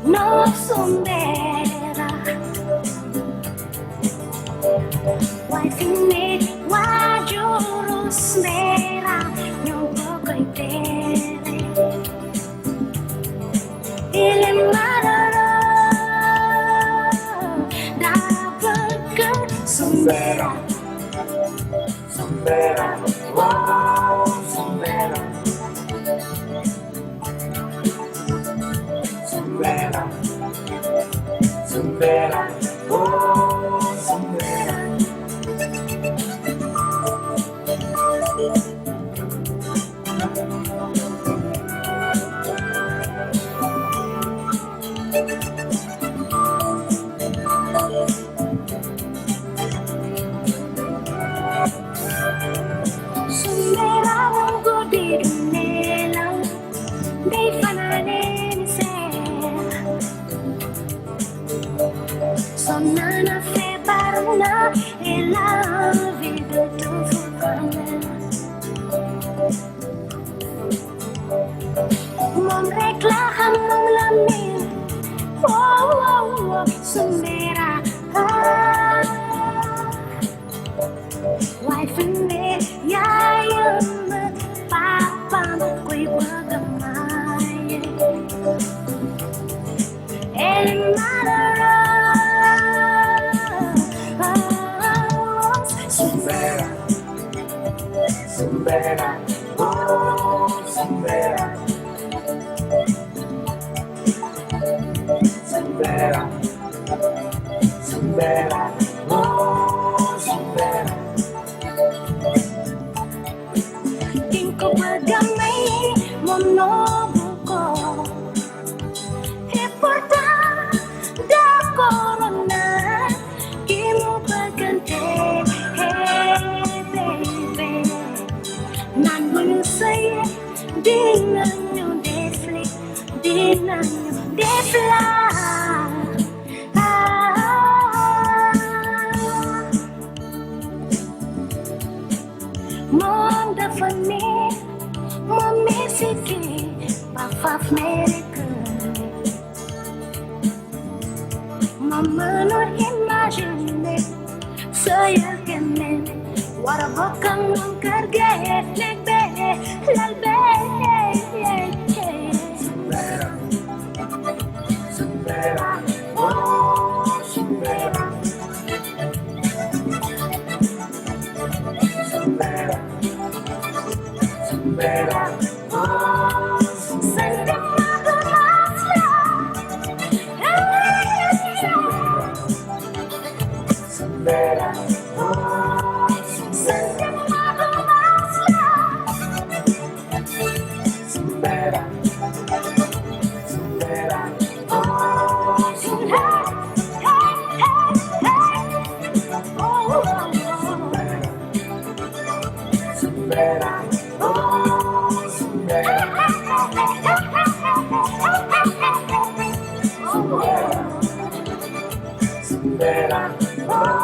No soumbera, wafine wajurus mera, nyongo koitere. Ile marara, dapat soumbera, soumbera, wow, soumbera. Soumbera, soumbera, oh, soumbera. Soumbera, mungu di dunia, di fanane. Sonana fe baruna e la vida tu fukana. Mom reklahan mom lamin, oh oh oh, soumbera. Wife me ya yum, papa mo koy wagamay. El marara. Soumbera, soumbera, oh, soumbera. Soumbera, soumbera, oh, soumbera. Kinko pagamay monobuko, importa da corona, kimo pagante. Say dinanyo defli, dinanyo defla. Mom da fane, mom mesiki, pafaf mereka. Mama no imagine, saya kemen, warabakang karga legbe. Soumbera, soumbera, oh, soumbera. Soumbera, soumbera, oh, soumbera. Soumbera, oh, soumbera. Soumbera, soumbera, oh, soumbera. Oh, soumbera, oh, soumbera. Soumbera, soumbera, oh.